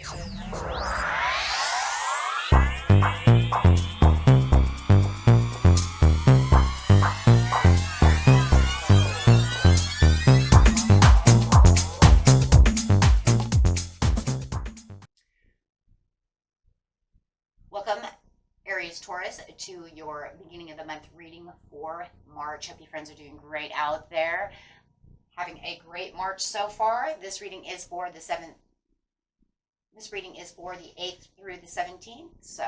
Welcome, Aries, Taurus, to your beginning of the month reading for March. Hope you friends are doing great out there. Having a great March so far. This reading is for the 7th. This reading is for the 8th through the 17th. So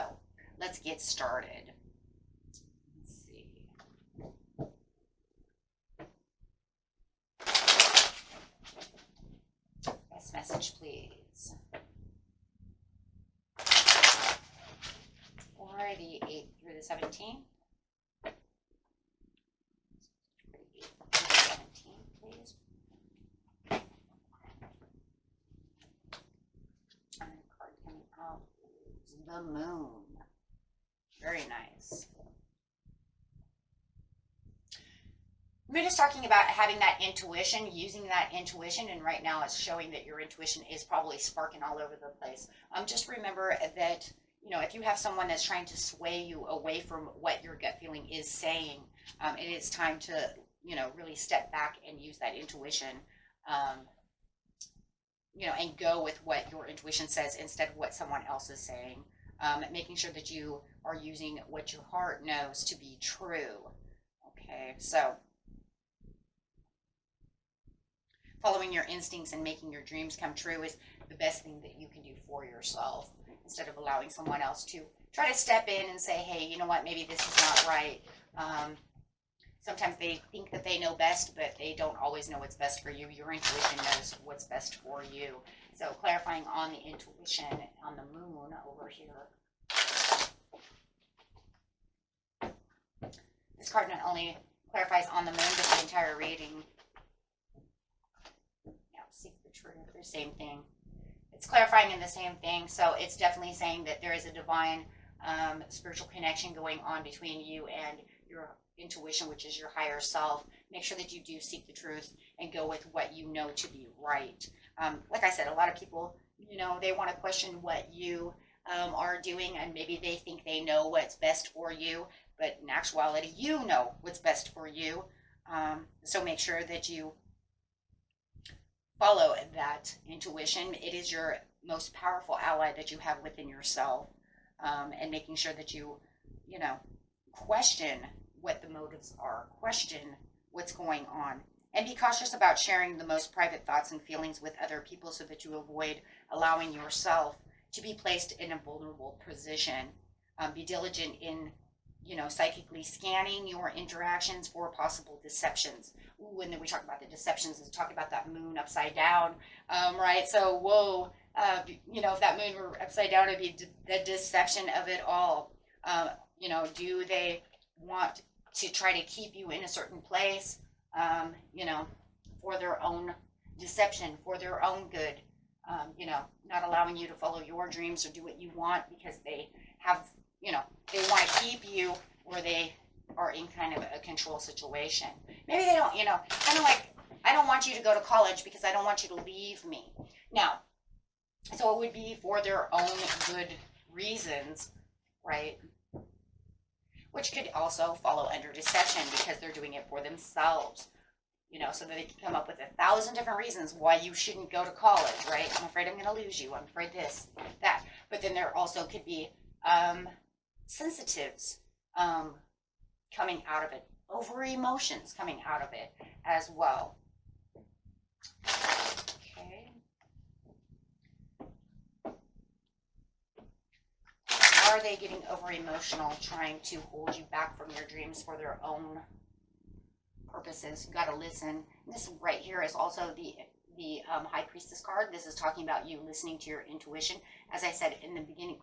let's get started. Let's see. Best message, please. For the 8th through the 17th. Please. And the card coming out is the Moon. Very nice. We're just talking about having that intuition, using that intuition, and right now it's showing that your intuition is probably sparking all over the place. Just remember that, you know, if you have someone that's trying to sway you away from what your gut feeling is saying, it is time to, you know, really step back and use that intuition, you know, and go with what your intuition says instead of what someone else is saying. Making sure that you are using what your heart knows to be true. Okay, so following your instincts and making your dreams come true is the best thing that you can do for yourself, instead of allowing someone else to try to step in and say, hey, you know what, maybe this is not right. Sometimes they think that they know best, but they don't always know what's best for you. Your intuition knows what's best for you. So clarifying on the intuition on the Moon over here. This card not only clarifies on the Moon, but the entire reading. Yeah, seek the truth, the same thing. It's clarifying in the same thing. So it's definitely saying that there is a divine spiritual connection going on between you and your intuition, which is your higher self. Make sure that you do seek the truth and go with what you know to be right. Like I said, a lot of people, you know, they want to question what you are doing, and maybe they think they know what's best for you, but in actuality, you know what's best for you. So make sure that you follow that intuition. It is your most powerful ally that you have within yourself, and making sure that you know, question what the motives are, question what's going on, and be cautious about sharing the most private thoughts and feelings with other people so that you avoid allowing yourself to be placed in a vulnerable position. Be diligent in, you know, psychically scanning your interactions for possible deceptions. Ooh, and then we talk about the deceptions and talk about that Moon upside down, right? So, whoa, you know, if that Moon were upside down, it'd be the deception of it all. You know, do they want to try to keep you in a certain place, you know, for their own deception, for their own good, you know, not allowing you to follow your dreams or do what you want because they have, you know, they want to keep you, or they are in kind of a control situation. Maybe they don't, you know, kind of like, I don't want you to go to college because I don't want you to leave me. Now, so it would be for their own good reasons, right? Which could also follow under deception because they're doing it for themselves, you know, so that they can come up with 1,000 different reasons why you shouldn't go to college, right? I'm afraid I'm going to lose you. I'm afraid this, that. But then there also could be sensitives coming out of it, over emotions coming out of it as well. Okay. Are they getting over emotional, trying to hold you back from your dreams for their own purposes? You got to listen. This right here is also the High Priestess card. This is talking about you listening to your intuition. As I said in the beginning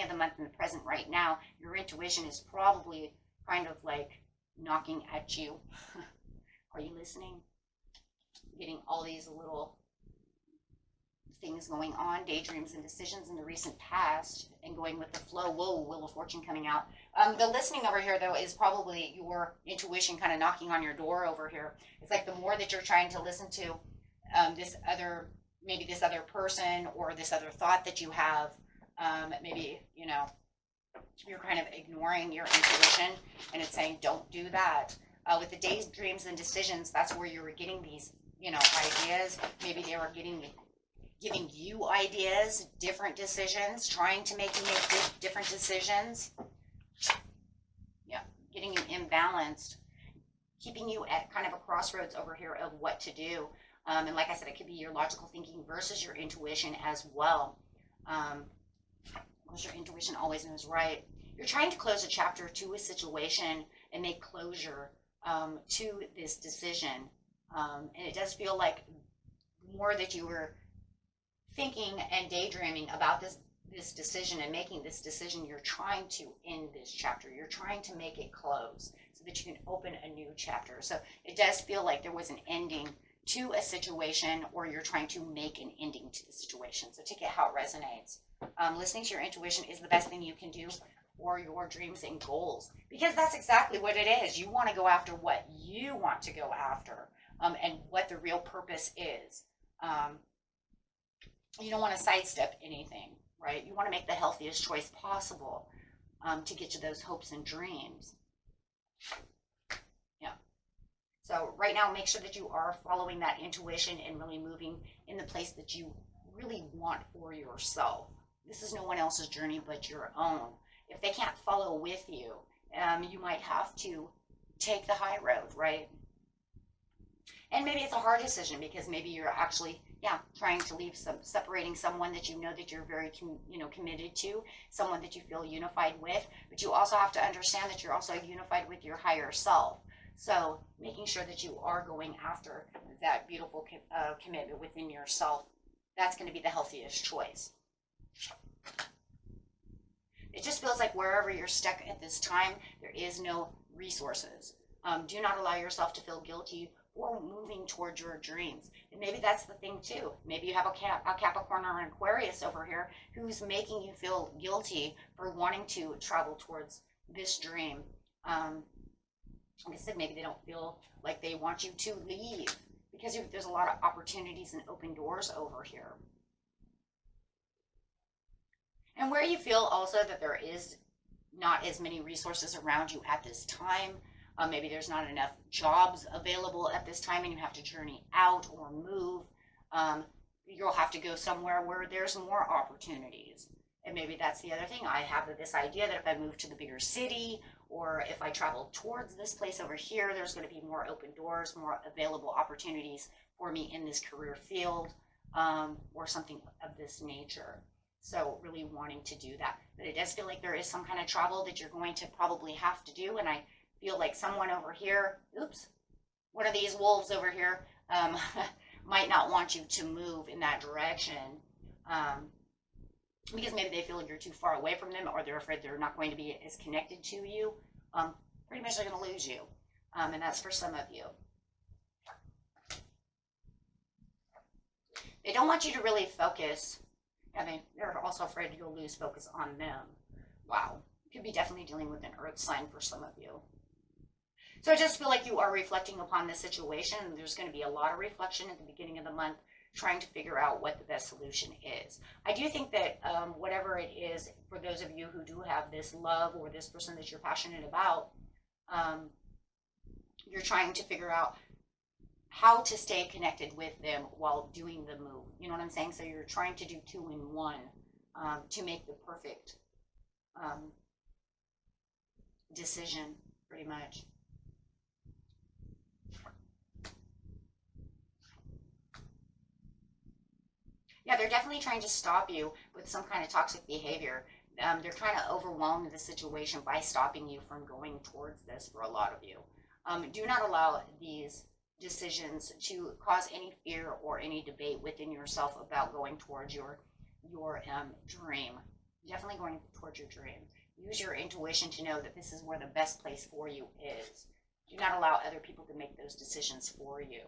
of the month and the present right now, your intuition is probably kind of like knocking at you. Are you listening? Getting all these little things going on, daydreams and decisions in the recent past, and going with the flow. Whoa, Wheel of Fortune coming out. The listening over here, though, is probably your intuition kind of knocking on your door over here. It's like the more that you're trying to listen to this other, maybe this other person or this other thought that you have. Maybe, you know, you're kind of ignoring your intuition and it's saying, don't do that. With the daydreams and decisions, that's where you're getting these, you know, ideas. Maybe they were giving you ideas, different decisions, trying to make you make different decisions. Yeah, getting you imbalanced, keeping you at kind of a crossroads over here of what to do. And like I said, it could be your logical thinking versus your intuition as well. Because your intuition always knows right. You're trying to close a chapter to a situation and make closure to this decision. And it does feel like the more that you were thinking and daydreaming about this decision and making this decision, you're trying to end this chapter. You're trying to make it close so that you can open a new chapter. So it does feel like there was an ending to a situation, or you're trying to make an ending to the situation. So take it how it resonates. Listening to your intuition is the best thing you can do for your dreams and goals, because that's exactly what it is. You want to go after what you want to go after, and what the real purpose is. You don't want to sidestep anything, right? You want to make the healthiest choice possible to get to those hopes and dreams. Yeah. So right now, make sure that you are following that intuition and really moving in the place that you really want for yourself. This is no one else's journey but your own. If they can't follow with you, you might have to take the high road, right? And maybe it's a hard decision because maybe you're actually, trying to leave separating someone that you know that you're very, committed to, someone that you feel unified with. But you also have to understand that you're also unified with your higher self. So making sure that you are going after that beautiful commitment within yourself, that's going to be the healthiest choice. It just feels like wherever you're stuck at this time, there is no resources. Do not allow yourself to feel guilty for moving towards your dreams. And maybe that's the thing too. Maybe you have a Capricorn or an Aquarius over here who's making you feel guilty for wanting to travel towards this dream. Like I said, maybe they don't feel like they want you to leave because there's a lot of opportunities and open doors over here. And where you feel also that there is not as many resources around you at this time, maybe there's not enough jobs available at this time and you have to journey out or move, you'll have to go somewhere where there's more opportunities. And maybe that's the other thing. I have this idea that if I move to the bigger city, or if I travel towards this place over here, there's going to be more open doors, more available opportunities for me in this career field, or something of this nature. So really wanting to do that. But it does feel like there is some kind of travel that you're going to probably have to do. And I feel like someone over here, one of these wolves over here, might not want you to move in that direction. Because maybe they feel like you're too far away from them, or they're afraid they're not going to be as connected to you. Pretty much they're going to lose you. And that's for some of you. They don't want you to really focus. I mean, they're also afraid you'll lose focus on them. Wow. You could be definitely dealing with an earth sign for some of you. So I just feel like you are reflecting upon this situation. There's going to be a lot of reflection at the beginning of the month, trying to figure out what the best solution is. I do think that whatever it is, for those of you who do have this love or this person that you're passionate about, you're trying to figure out how to stay connected with them while doing the move. You know what I'm saying? So you're trying to do 2 in 1 to make the perfect decision, pretty much. Yeah, they're definitely trying to stop you with some kind of toxic behavior. They're trying to overwhelm the situation by stopping you from going towards this for a lot of you. Do not allow these decisions to cause any fear or any debate within yourself about going towards your dream. Definitely going towards your dream. Use your intuition to know that this is where the best place for you is. Do not allow other people to make those decisions for you.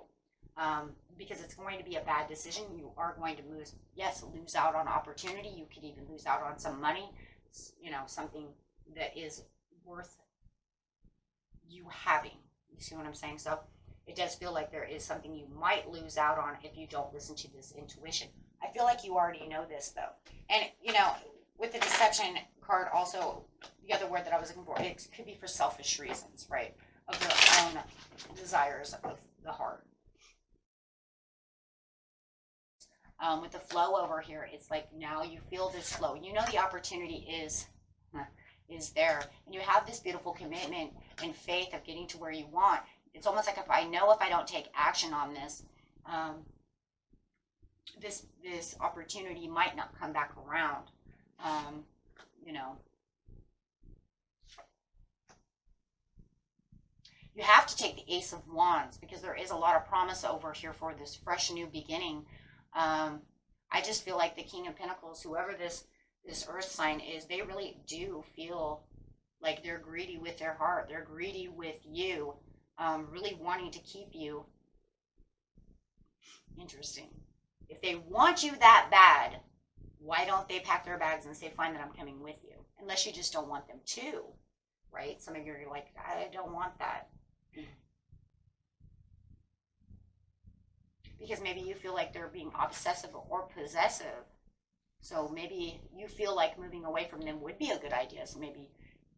Because it's going to be a bad decision. You are going to lose out on opportunity. You could even lose out on some money, something that is worth you having. You see what I'm saying? So it does feel like there is something you might lose out on if you don't listen to this intuition. I feel like you already know this, though. And, you know, with the deception card also, the other word that I was looking for, it could be for selfish reasons, right? Of their own desires of the heart. With the flow over here, it's like now you feel this flow. You know the opportunity is there. And you have this beautiful commitment and faith of getting to where you want. It's almost like if I don't take action on this, this opportunity might not come back around. You know. You have to take the Ace of Wands because there is a lot of promise over here for this fresh new beginning. I just feel like the King of Pentacles, whoever this earth sign is, they really do feel like they're greedy with their heart. They're greedy with you, really wanting to keep you. Interesting. If they want you that bad, why don't they pack their bags and say, fine, then I'm coming with you? Unless you just don't want them to, right? Some of you are like, I don't want that. Because maybe you feel like they're being obsessive or possessive. So maybe you feel like moving away from them would be a good idea. So maybe,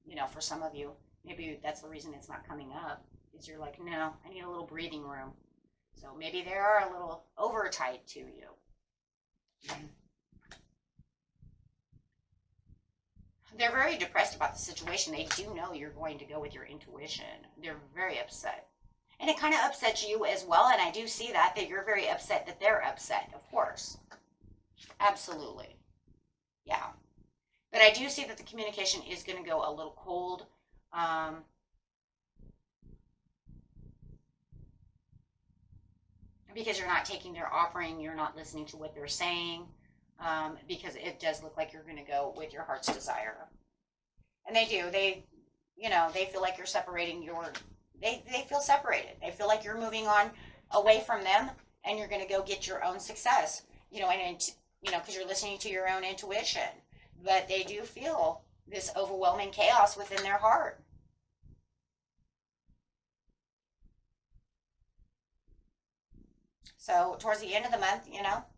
you know, for some of you, maybe that's the reason it's not coming up. Is you're like, no, I need a little breathing room. So maybe they are a little over tight to you. They're very depressed about the situation. They do know you're going to go with your intuition. They're very upset. And it kind of upsets you as well. And I do see that you're very upset that they're upset, of course. Absolutely. Yeah. But I do see that the communication is going to go a little cold. Because you're not taking their offering. You're not listening to what they're saying. Because it does look like you're going to go with your heart's desire. And they do. They feel like you're separating they feel separated. They feel like you're moving on away from them and you're going to go get your own success, because you're listening to your own intuition. But they do feel this overwhelming chaos within their heart. So towards the end of the month,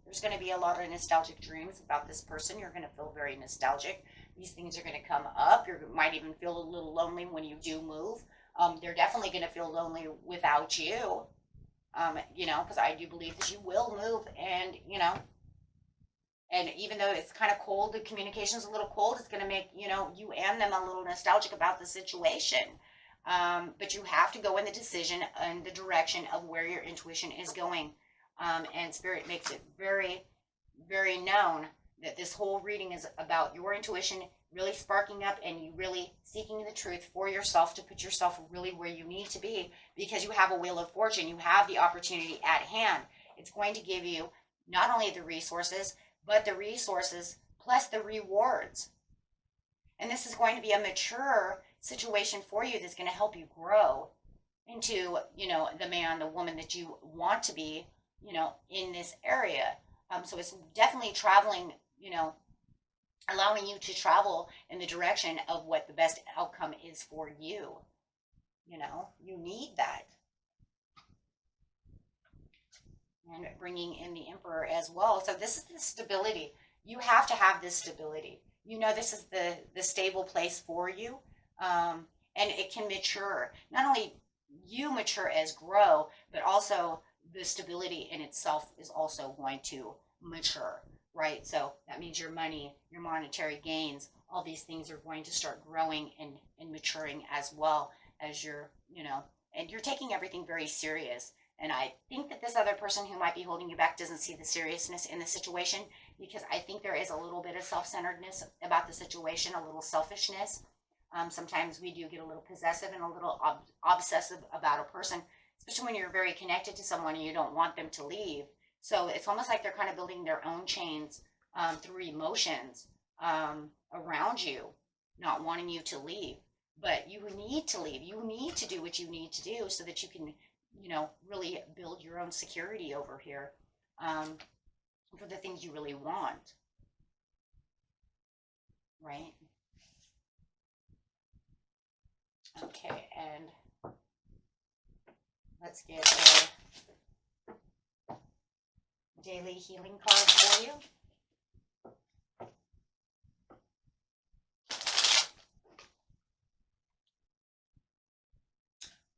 there's going to be a lot of nostalgic dreams about this person. You're going to feel very nostalgic. These things are going to come up. You might even feel a little lonely when you do move. They're definitely going to feel lonely without you, because I do believe that you will move, and even though it's kind of cold, the communication's a little cold, it's going to make, you and them a little nostalgic about the situation. But you have to go in the decision and the direction of where your intuition is going. And Spirit makes it very, very known that this whole reading is about your intuition really sparking up and you really seeking the truth for yourself to put yourself really where you need to be, because you have a wheel of fortune. You have the opportunity at hand. It's going to give you not only the resources, but the resources plus the rewards. And this is going to be a mature situation for you that's going to help you grow into, the man, the woman that you want to be, in this area. So it's definitely traveling, allowing you to travel in the direction of what the best outcome is for you. You need that. And bringing in the Emperor as well. So this is the stability. You have to have this stability. This is the stable place for you. And it can mature. Not only you mature as grow, but also the stability in itself is also going to mature, right? So that means your money, your monetary gains, all these things are going to start growing and maturing as well as you're, and you're taking everything very serious. And I think that this other person who might be holding you back doesn't see the seriousness in the situation, because I think there is a little bit of self-centeredness about the situation, a little selfishness. Sometimes we do get a little possessive and a little obsessive about a person, especially when you're very connected to someone and you don't want them to leave. So it's almost like they're kind of building their own chains through emotions around you, not wanting you to leave. But you need to leave. You need to do what you need to do so that you can, really build your own security over here for the things you really want. Right? Okay, and Let's get a daily healing card for you.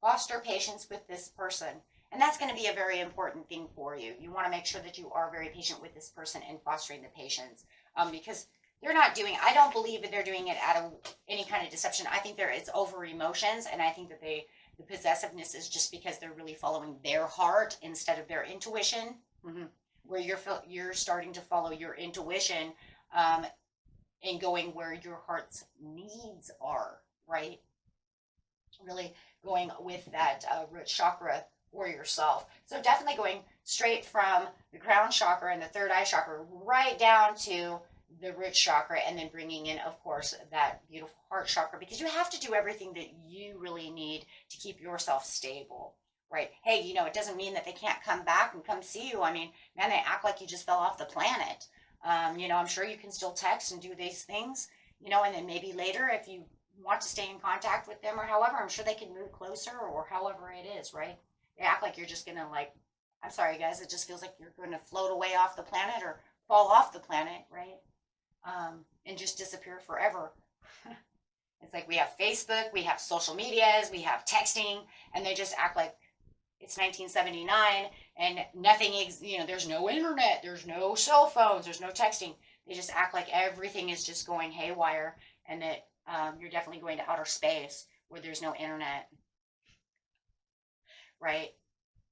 Foster patience with this person. And that's going to be a very important thing for you. You want to make sure that you are very patient with this person and fostering the patience. Because they're not doing, I don't believe that they're doing it out of any kind of deception. I think it's over emotions. And I think that the possessiveness is just because they're really following their heart instead of their intuition. Where you're starting to follow your intuition and going where your heart's needs are, right? Really going with that root chakra for yourself. So definitely going straight from the crown chakra and the third eye chakra right down to the root chakra, and then bringing in, of course, that beautiful heart chakra, because you have to do everything that you really need to keep yourself stable, right? Hey, you know, it doesn't mean that they can't come back and come see you. I mean, man, they act like you just fell off the planet. You know, I'm sure you can still text and do these things, you know, and then maybe later if you want to stay in contact with them or however, I'm sure they can move closer or however it is, right? They act like you're just going to, like, I'm sorry, guys, it just feels like you're going to float away off the planet or fall off the planet, right? And just disappear forever. It's like we have Facebook, we have social medias, we have texting, and they just act like it's 1979 and nothing, you know, there's no internet, there's no cell phones, there's no texting. They just act like everything is just going haywire, and that you're definitely going to outer space where there's no internet, right?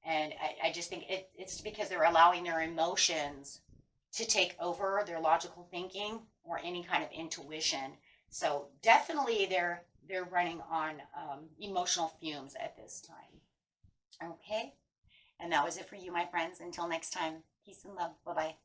And I just think it's because they're allowing their emotions to take over their logical thinking or any kind of intuition. So definitely they're running on emotional fumes at this time. Okay? And that was it for you, my friends. Until next time, peace and love. Bye-bye.